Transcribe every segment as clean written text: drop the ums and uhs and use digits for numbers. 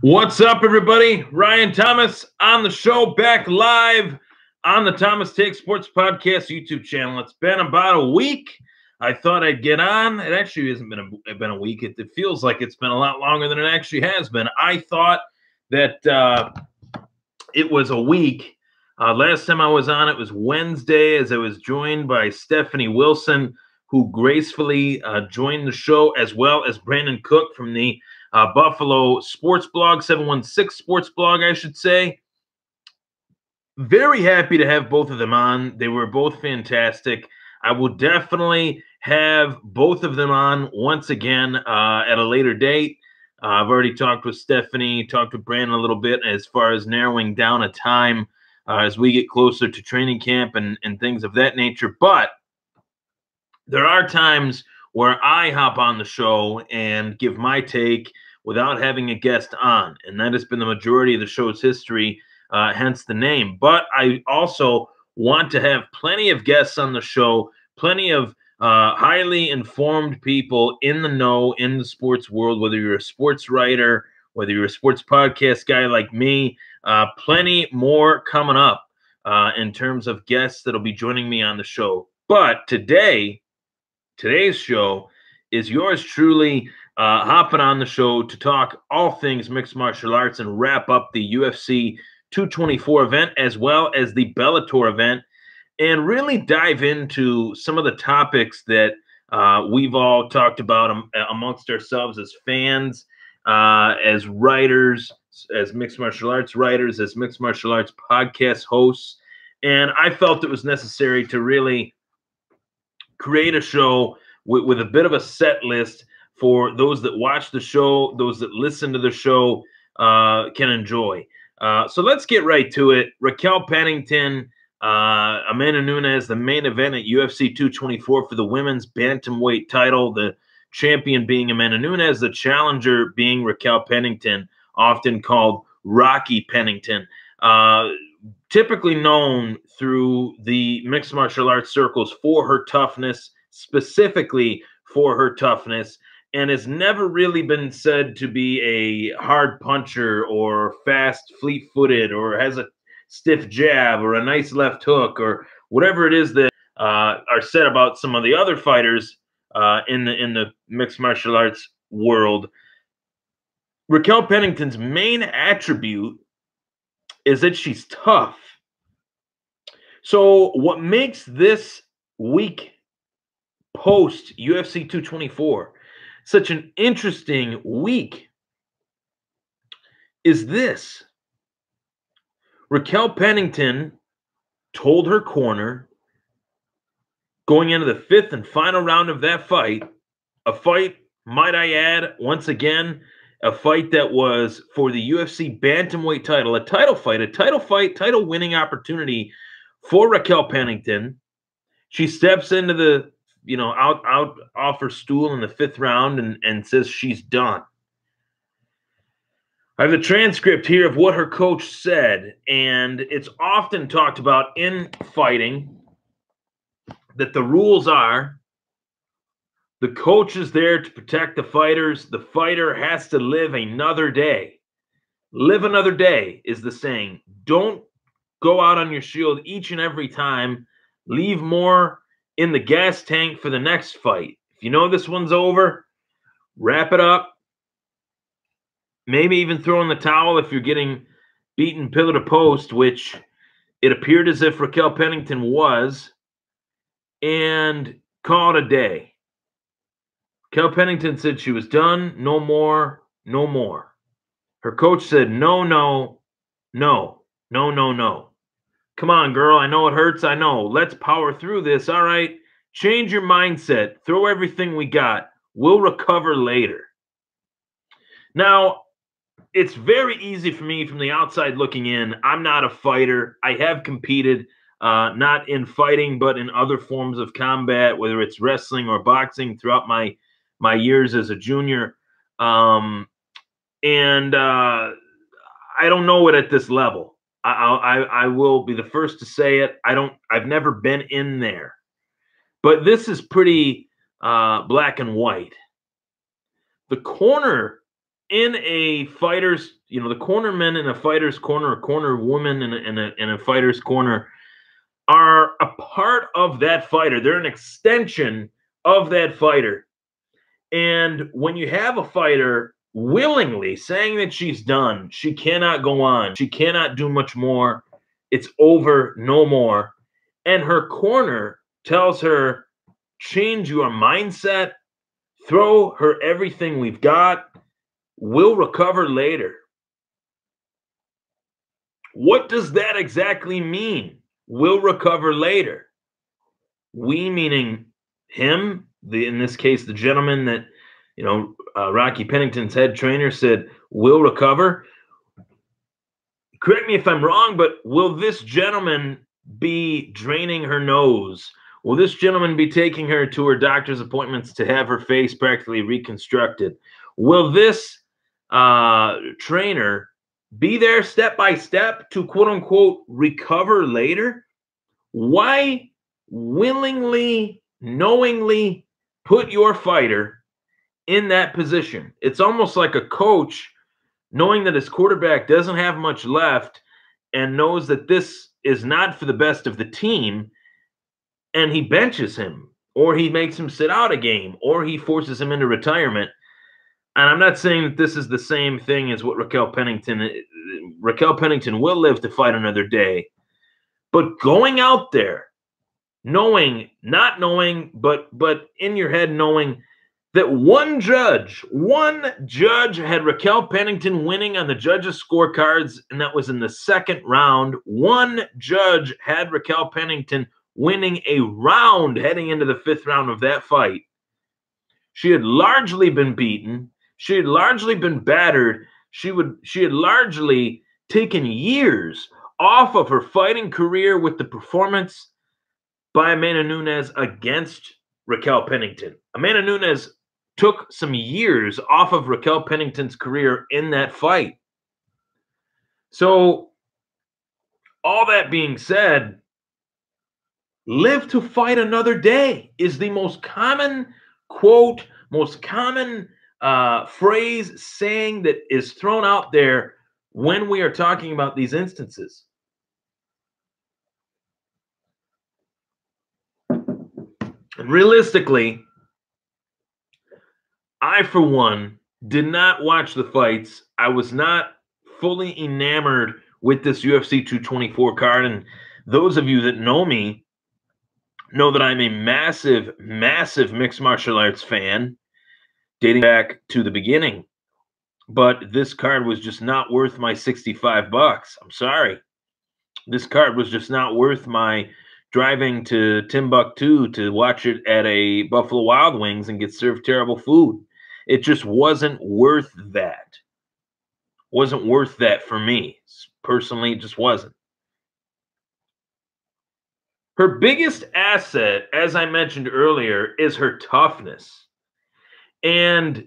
What's up, everybody? Ryan Thomas on the show, back live on the Thomas Take Sports Podcast YouTube channel. It's been about a week. I thought I'd get on. It actually hasn't been a week. It feels like it's been a lot longer than it actually has been. I thought that it was a week. Last time I was on, it was Wednesday, as I was joined by Stephanie Wilson, who gracefully joined the show, as well as Brandon Cook from the Buffalo Sports Blog, 716 Sports Blog, I should say. Very happy to have both of them on. They were both fantastic. I will definitely have both of them on once again at a later date. I've already talked with Stephanie, talked with Brandon a little bit as far as narrowing down a time as we get closer to training camp and things of that nature. But there are times where I hop on the show and give my take without having a guest on, and that has been the majority of the show's history, hence the name. But I also want to have plenty of guests on the show, plenty of highly informed people in the know in the sports world, whether you're a sports writer, whether you're a sports podcast guy like me, plenty more coming up in terms of guests that'll be joining me on the show. But today's show is yours truly hopping on the show to talk all things mixed martial arts and wrap up the UFC 224 event as well as the Bellator event, and really dive into some of the topics that we've all talked about amongst ourselves as fans, as writers, as mixed martial arts writers, as mixed martial arts podcast hosts. And I felt it was necessary to really create a show with a bit of a set list for those that watch the show, those that listen to the show can enjoy. So let's get right to it. Raquel Pennington, Amanda Nunes, the main event at UFC 224 for the women's bantamweight title, the champion being Amanda Nunes, the challenger being Raquel Pennington, often called Rocky Pennington. Typically known through the mixed martial arts circles for her toughness, specifically for her toughness, and has never really been said to be a hard puncher or fast, fleet-footed, or has a stiff jab or a nice left hook or whatever it is that are said about some of the other fighters in the mixed martial arts world. Raquel Pennington's main attribute is that she's tough. So what makes this week post UFC 224 such an interesting week is this. Raquel Pennington told her corner going into the fifth and final round of that fight, a fight, might I add, once again, a fight that was for the UFC bantamweight title, a title winning opportunity for Raquel Pennington. She steps into the out off her stool in the fifth round and says she's done. I have the transcript here of what her coach said, and it's often talked about in fighting that the rules are the coach is there to protect the fighters. The fighter has to live another day. Live another day is the saying. Don't go out on your shield each and every time. Leave more in the gas tank for the next fight. If you know this one's over, wrap it up. Maybe even throw in the towel if you're getting beaten pillar to post, which it appeared as if Raquel Pennington was, and call it a day. Raquel Pennington said she was done. No more, no more. Her coach said, no, no, no, no, no, no. Come on, girl. I know it hurts. I know. Let's power through this. All right. Change your mindset. Throw everything we got. We'll recover later. Now, it's very easy for me from the outside looking in. I'm not a fighter. I have competed, not in fighting, but in other forms of combat, whether it's wrestling or boxing throughout my years as a junior. I don't know it at this level. I will be the first to say it. I've never been in there, but this is pretty black and white. The corner in a fighter's, the cornermen in a fighter's corner, a corner woman in a fighter's corner are a part of that fighter. They're an extension of that fighter. And when you have a fighter willingly saying that she's done, she cannot go on, she cannot do much more, it's over, no more, and her corner tells her, change your mindset, throw her everything we've got, we'll recover later. What does that exactly mean? We'll recover later. We meaning him, in this case, the gentleman that, Rocky Pennington's head trainer said, we'll recover. Correct me if I'm wrong, but will this gentleman be draining her nose? Will this gentleman be taking her to her doctor's appointments to have her face practically reconstructed? Will this trainer be there step by step to quote unquote recover later? Why willingly, knowingly put your fighter in that position? It's almost like a coach knowing that his quarterback doesn't have much left and knows that this is not for the best of the team, and he benches him, or he makes him sit out a game, or he forces him into retirement. And I'm not saying that this is the same thing as what Raquel Pennington will live to fight another day. But going out there, knowing, not knowing, but in your head knowing that one judge had Raquel Pennington winning on the judges' scorecards, and that was in the second round. One judge had Raquel Pennington winning a round heading into the fifth round of that fight. She had largely been beaten. She had largely been battered. She had largely taken years off of her fighting career with the performance by Amanda Nunes against Raquel Pennington. Amanda Nunes took some years off of Raquel Pennington's career in that fight. So, all that being said, live to fight another day is the most common quote, most common phrase, saying that is thrown out there when we are talking about these instances. And realistically, I, for one, did not watch the fights. I was not fully enamored with this UFC 224 card. And those of you that know me know that I'm a massive, massive mixed martial arts fan, dating back to the beginning. But this card was just not worth my $65. I'm sorry. This card was just not worth my driving to Timbuktu to watch it at a Buffalo Wild Wings and get served terrible food. It just wasn't worth that. Wasn't worth that for me. Personally, it just wasn't. Her biggest asset, as I mentioned earlier, is her toughness. And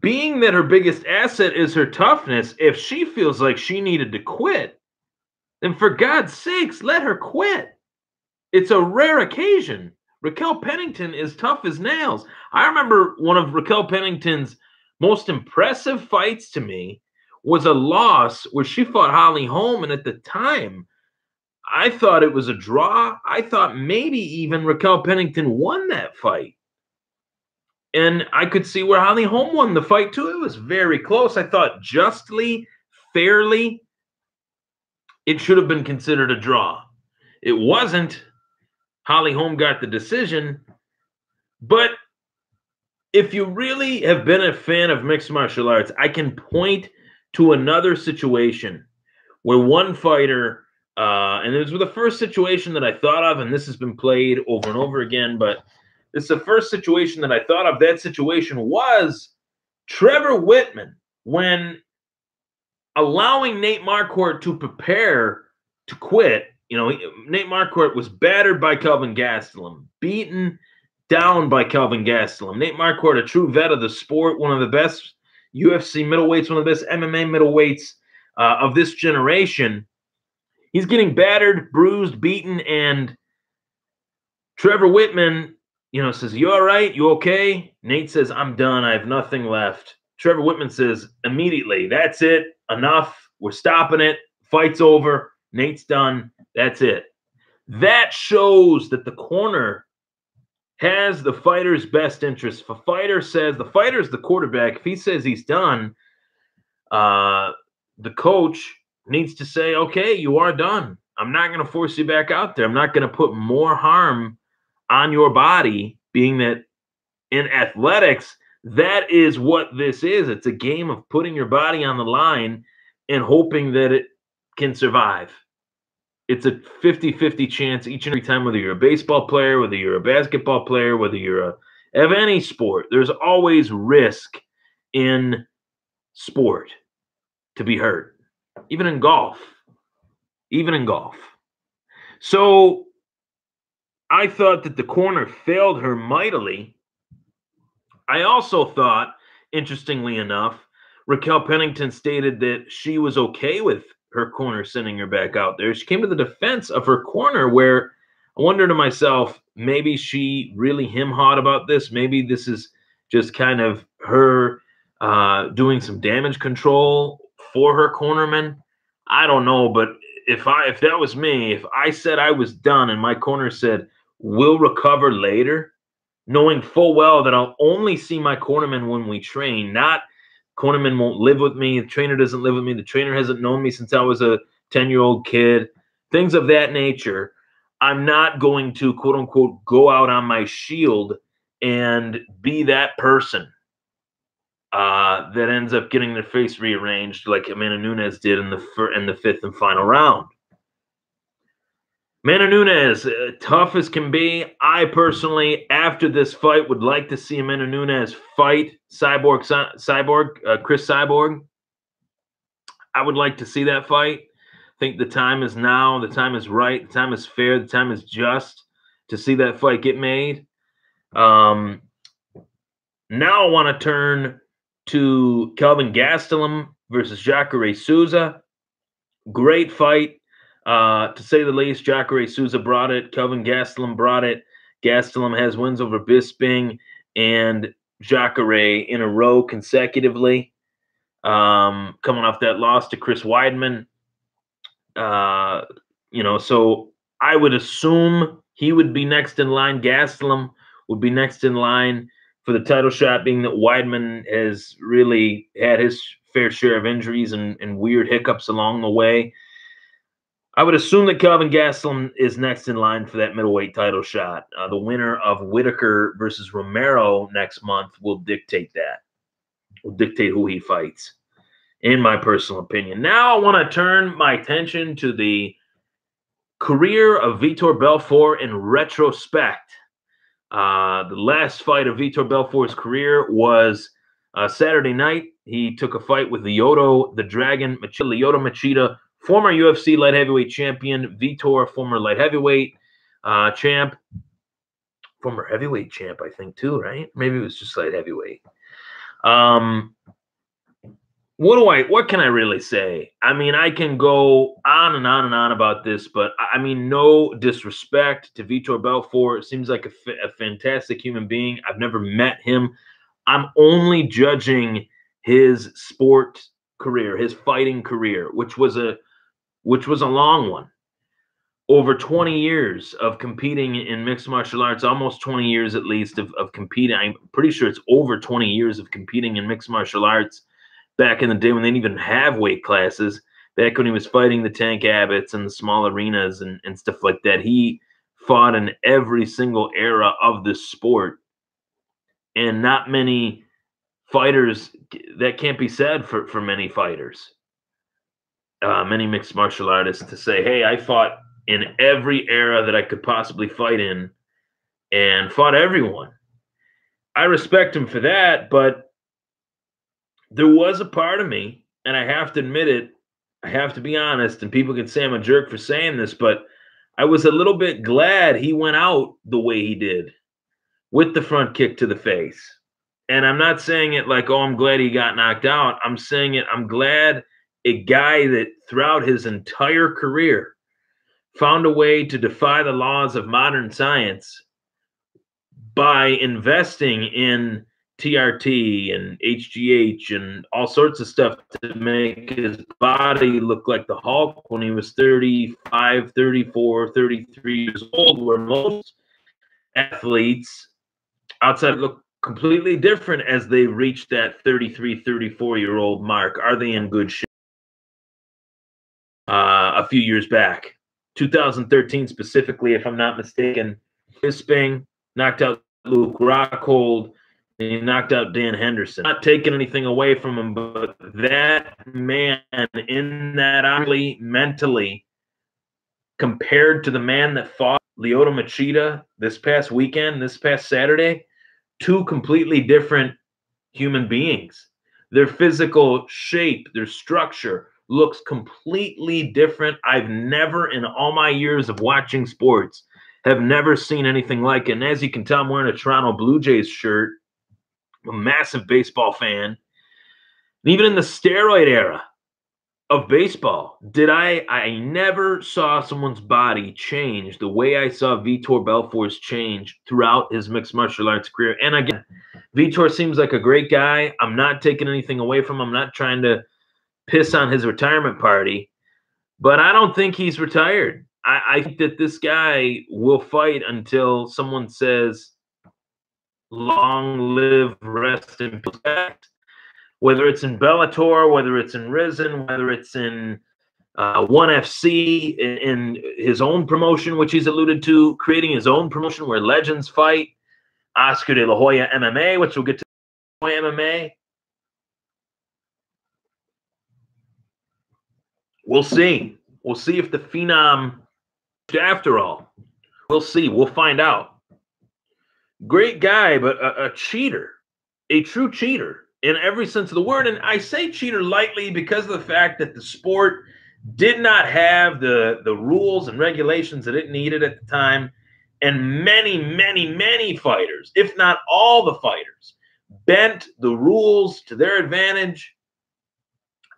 being that her biggest asset is her toughness, if she feels like she needed to quit, then for God's sakes, let her quit. It's a rare occasion. Raquel Pennington is tough as nails. I remember one of Raquel Pennington's most impressive fights to me was a loss where she fought Holly Holm, and at the time, I thought it was a draw. I thought maybe even Raquel Pennington won that fight. And I could see where Holly Holm won the fight too. It was very close. I thought justly, fairly, it should have been considered a draw. It wasn't. Holly Holm got the decision. But if you really have been a fan of mixed martial arts, I can point to another situation where one fighter, and it was the first situation that I thought of, and this has been played over and over again, but this is the first situation that I thought of. That situation was Trevor Wittman, when allowing Nate Marquardt to prepare to quit. Nate Marquardt was battered by Kelvin Gastelum, beaten down by Kelvin Gastelum. Nate Marquardt, a true vet of the sport, one of the best UFC middleweights, one of the best MMA middleweights of this generation. He's getting battered, bruised, beaten, and Trevor Wittman, says, "You all right? You okay?" Nate says, "I'm done. I have nothing left." Trevor Whitman says immediately, that's it, enough, we're stopping it, fight's over, Nate's done, that's it. That shows that the corner has the fighter's best interest. If a fighter says, the fighter's the quarterback, if he says he's done, the coach needs to say, okay, you are done. I'm not going to force you back out there. I'm not going to put more harm on your body, being that in athletics, that is what this is. It's a game of putting your body on the line and hoping that it can survive. It's a 50-50 chance each and every time, whether you're a baseball player, whether you're a basketball player, whether you're of any sport. There's always risk in sport to be hurt, even in golf. So I thought that the corner failed her mightily. I also thought, interestingly enough, Raquel Pennington stated that she was okay with her corner sending her back out there. She came to the defense of her corner, where I wonder to myself, maybe she really him-hawed about this. Maybe this is just kind of her doing some damage control for her cornerman. I don't know, but if that was me, if I said I was done and my corner said, we'll recover later, knowing full well that I'll only see my cornerman when we train, not cornerman won't live with me, the trainer doesn't live with me, the trainer hasn't known me since I was a 10-year-old kid, things of that nature, I'm not going to, quote-unquote, go out on my shield and be that person that ends up getting their face rearranged like Amanda Nunes did in the fifth and final round. Amanda Nunes, tough as can be. I personally, after this fight, would like to see Amanda Nunes fight Chris Cyborg. I would like to see that fight. I think the time is now. The time is right. The time is fair. The time is just to see that fight get made. Now I want to turn to Kelvin Gastelum versus Jacare Souza. Great fight. To say the least. Jacare Souza brought it. Kelvin Gastelum brought it. Gastelum has wins over Bisping and Jacare in a row consecutively. Coming off that loss to Chris Weidman. So I would assume he would be next in line. Gastelum would be next in line for the title shot, being that Weidman has really had his fair share of injuries and weird hiccups along the way. I would assume that Kelvin Gastelum is next in line for that middleweight title shot. The winner of Whitaker versus Romero next month will dictate that. Will dictate who he fights, in my personal opinion. Now I want to turn my attention to the career of Vitor Belfort in retrospect. The last fight of Vitor Belfort's career was Saturday night. He took a fight with Lyoto the Dragon Machida. Lyoto Machida, former UFC light heavyweight champion. Vitor, former light heavyweight champ. Former heavyweight champ, I think, too, right? Maybe it was just light heavyweight. What can I really say? I mean, I can go on and on and on about this, but I mean, no disrespect to Vitor Belfort. Seems like a fantastic human being. I've never met him. I'm only judging his sport career, his fighting career, which was a long one. Over 20 years of competing in mixed martial arts, almost 20 years at least of competing. I'm pretty sure it's over 20 years of competing in mixed martial arts. Back in the day when they didn't even have weight classes, back when he was fighting the Tank Abbotts and the small arenas and stuff like that, he fought in every single era of the sport. And not many fighters, that can't be said for many fighters, many mixed martial artists, to say, hey, I fought in every era that I could possibly fight in and fought everyone. I respect him for that, but there was a part of me, and I have to admit it, I have to be honest, and people can say I'm a jerk for saying this, but I was a little bit glad he went out the way he did with the front kick to the face. And I'm not saying it like, oh, I'm glad he got knocked out. I'm saying it, I'm glad a guy that throughout his entire career found a way to defy the laws of modern science by investing in TRT and HGH and all sorts of stuff to make his body look like the Hulk when he was 35, 34, 33 years old, where most athletes outside look completely different as they reach that 33, 34-year-old mark. Are they in good shape? A few years back, 2013 specifically, if I'm not mistaken, Bisping knocked out Luke Rockhold, and he knocked out Dan Henderson. Not taking anything away from him, but that man in that alley mentally, compared to the man that fought Lyoto Machida this past weekend, this past Saturday, two completely different human beings. Their physical shape, their structure looks completely different. I've never, in all my years of watching sports, have never seen anything like it. And as you can tell, I'm wearing a Toronto Blue Jays shirt. I'm a massive baseball fan. And even in the steroid era of baseball, I never saw someone's body change the way I saw Vitor Belfort's change throughout his mixed martial arts career. And again, Vitor seems like a great guy. I'm not taking anything away from him. I'm not trying to piss on his retirement party, but I don't think he's retired. I think that this guy will fight until someone says, long live, rest in peace. Whether it's in Bellator, whether it's in Rizin, whether it's in ONE FC, in his own promotion, which he's alluded to, creating his own promotion where legends fight, Oscar De La Hoya MMA, which we'll get to MMA. We'll see. We'll see if the Phenom, after all, we'll see. We'll find out. Great guy, but a cheater, a true cheater in every sense of the word. And I say cheater lightly because of the fact that the sport did not have the rules and regulations that it needed at the time. And many, many, many fighters, if not all the fighters, bent the rules to their advantage,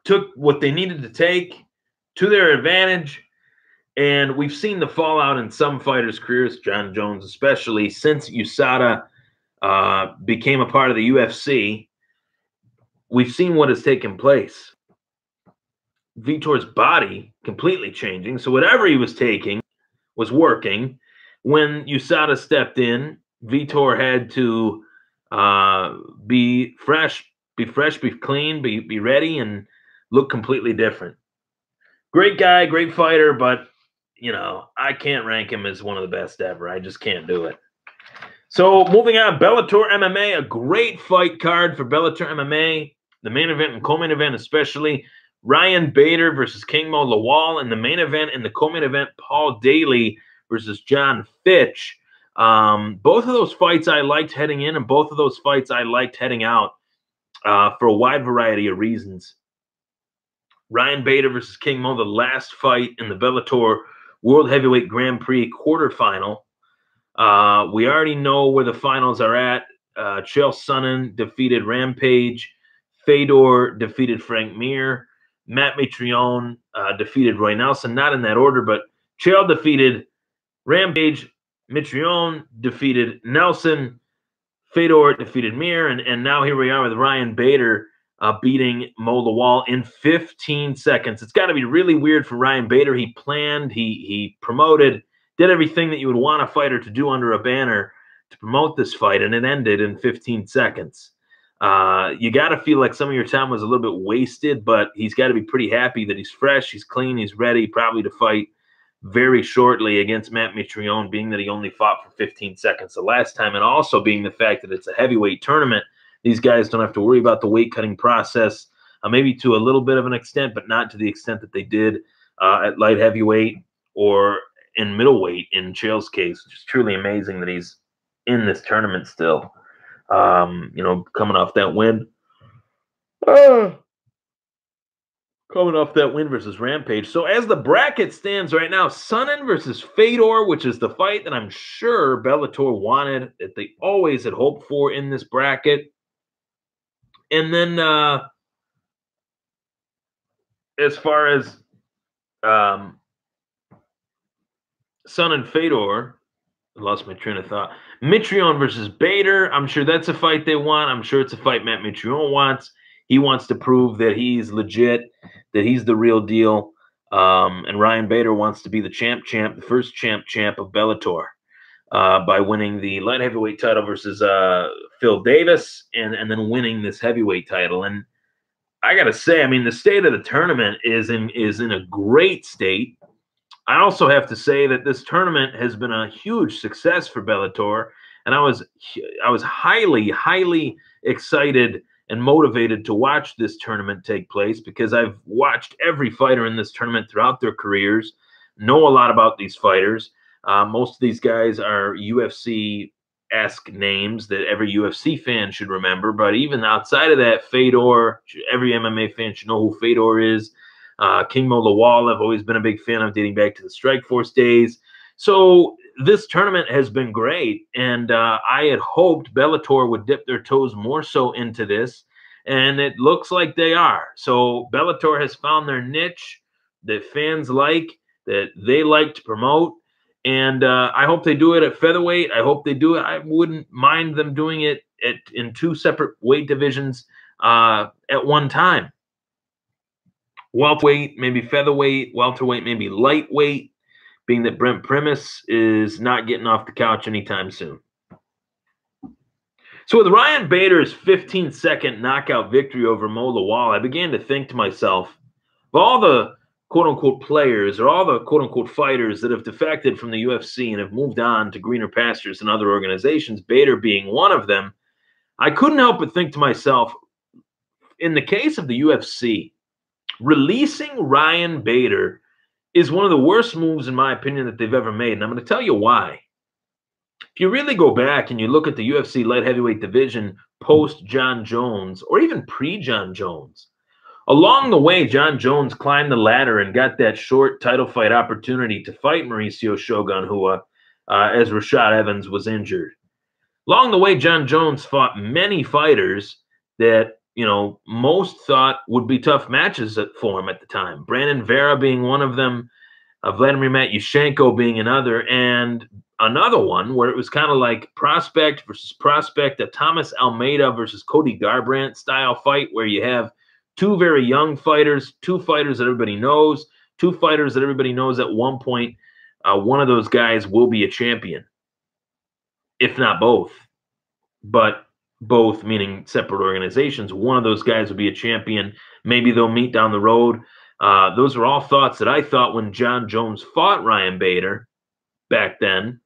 took what they needed to take to their advantage. And we've seen the fallout in some fighters' careers, John Jones especially, since USADA became a part of the UFC. We've seen what has taken place. Vitor's body completely changing. So whatever he was taking was working. When USADA stepped in, Vitor had to be fresh, be clean, be ready, and look completely different. Great guy, great fighter, but, you know, I can't rank him as one of the best ever. I just can't do it. So moving on, Bellator MMA, a great fight card for Bellator MMA. The main event and co-main event especially, Ryan Bader versus Kingmo Lawal, and the main event and the co-main event, Paul Daly versus John Fitch. Both of those fights I liked heading in, and both of those fights I liked heading out for a wide variety of reasons. Ryan Bader versus Kingmo, the last fight in the Bellator World Heavyweight Grand Prix quarterfinal. We already know where the finals are at. Chael Sonnen defeated Rampage. Fedor defeated Frank Mir. Matt Mitrione defeated Roy Nelson. Not in that order, but Chael defeated Rampage. Mitrione defeated Nelson. Fedor defeated Mir. And now here we are with Ryan Bader beating Mo Lawal in 15 seconds. It's got to be really weird for Ryan Bader. He planned, he promoted, did everything that you would want a fighter to do under a banner to promote this fight, and it ended in 15 seconds. You got to feel like some of your time was a little bit wasted, but he's got to be pretty happy that he's fresh, he's clean, he's ready, probably to fight very shortly against Matt Mitrione, being that he only fought for 15 seconds the last time, and also being the fact that it's a heavyweight tournament. These guys don't have to worry about the weight cutting process, maybe to a little bit of an extent, but not to the extent that they did at light heavyweight or in middleweight in Chael's case. It's just truly amazing that he's in this tournament still. You know, coming off that win. Coming off that win versus Rampage. So as the bracket stands right now, Sonnen versus Fedor, which is the fight that I'm sure Bellator wanted, that they always had hoped for in this bracket. And then as far as Sonnen Fedor, I lost my train of thought. Mitrione versus Bader. I'm sure that's a fight they want. I'm sure it's a fight Matt Mitrione wants. He wants to prove that he's legit, that he's the real deal. And Ryan Bader wants to be the champ, the first champ of Bellator by winning the light heavyweight title versus Phil Davis and then winning this heavyweight title. And I got to say, I mean, the state of the tournament is in a great state. I also have to say that this tournament has been a huge success for Bellator, and I was highly excited and motivated to watch this tournament take place because I've watched every fighter in this tournament throughout their careers, know a lot about these fighters. Most of these guys are UFC-esque names that every UFC fan should remember, but even outside of that, Fedor, every MMA fan should know who Fedor is. King Mo Lawal, I've always been a big fan of, dating back to the Strikeforce days. So this tournament has been great, and I had hoped Bellator would dip their toes more so into this, and it looks like they are. So Bellator has found their niche that fans like, that they like to promote, and I hope they do it at featherweight. I hope they do it. I wouldn't mind them doing it in two separate weight divisions at one time. Welterweight, maybe featherweight, welterweight, maybe lightweight, being that Brent Primus is not getting off the couch anytime soon. So with Ryan Bader's 15-second knockout victory over Mo Lawal, I began to think to myself, of all the quote-unquote players or all the quote-unquote fighters that have defected from the UFC and have moved on to greener pastures and other organizations, Bader being one of them, I couldn't help but think to myself, in the case of the UFC, releasing Ryan Bader is one of the worst moves, in my opinion, that they've ever made. And I'm going to tell you why. If you really go back and you look at the UFC light heavyweight division post John Jones or even pre-John Jones, along the way, John Jones climbed the ladder and got that short title fight opportunity to fight Mauricio Shogun Rua as Rashad Evans was injured. Along the way, John Jones fought many fighters that most thought would be tough matches for him at the time. Brandon Vera being one of them, Vladimir Matyushenko being another, and another one where it was kind of like prospect versus prospect, a Thomas Almeida versus Cody Garbrandt style fight where you have two very young fighters, two fighters that everybody knows, two fighters that everybody knows at one point one of those guys will be a champion, if not both. But both meaning separate organizations. One of those guys will be a champion. Maybe they'll meet down the road. Those are all thoughts that I thought when John Jones fought Ryan Bader back then,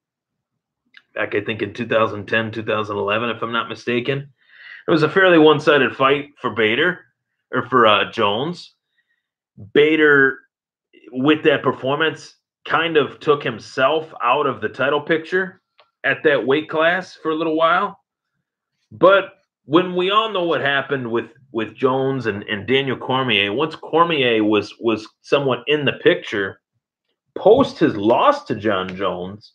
back I think in 2010, 2011, if I'm not mistaken. It was a fairly one-sided fight for Bader, or for Jones. Bader, with that performance, kind of took himself out of the title picture at that weight class for a little while. But when we all know what happened with Jones and Daniel Cormier, once Cormier was somewhat in the picture, post his loss to John Jones,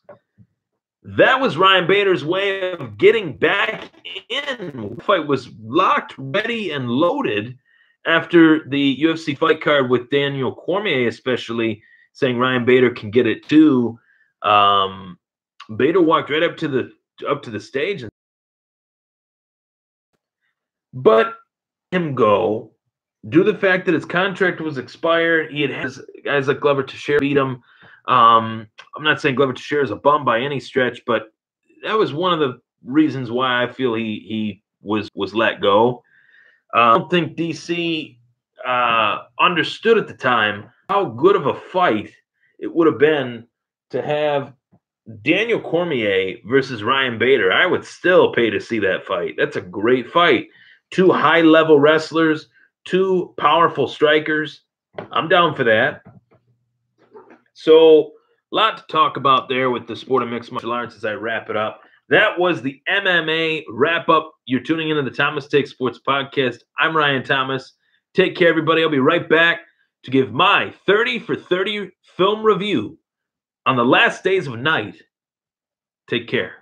that was Ryan Bader's way of getting back in. The fight was locked, ready, and loaded after the UFC fight card with Daniel Cormier, especially saying Ryan Bader can get it too. Bader walked right up to the stage and but him go, due to the fact that his contract was expired, he had guys like Glover Teixeira beat him. I'm not saying Glover Teixeira is a bum by any stretch, but that was one of the reasons why I feel he was let go. I don't think DC understood at the time how good of a fight it would have been to have Daniel Cormier versus Ryan Bader. I would still pay to see that fight. That's a great fight. Two high-level wrestlers, two powerful strikers. I'm down for that. So, a lot to talk about there with the sport of mixed martial arts as I wrap it up. That was the MMA wrap-up. You're tuning into the Thomas Takes Sports Podcast. I'm Ryan Thomas. Take care, everybody. I'll be right back to give my 30 for 30 film review on the last days of night. Take care.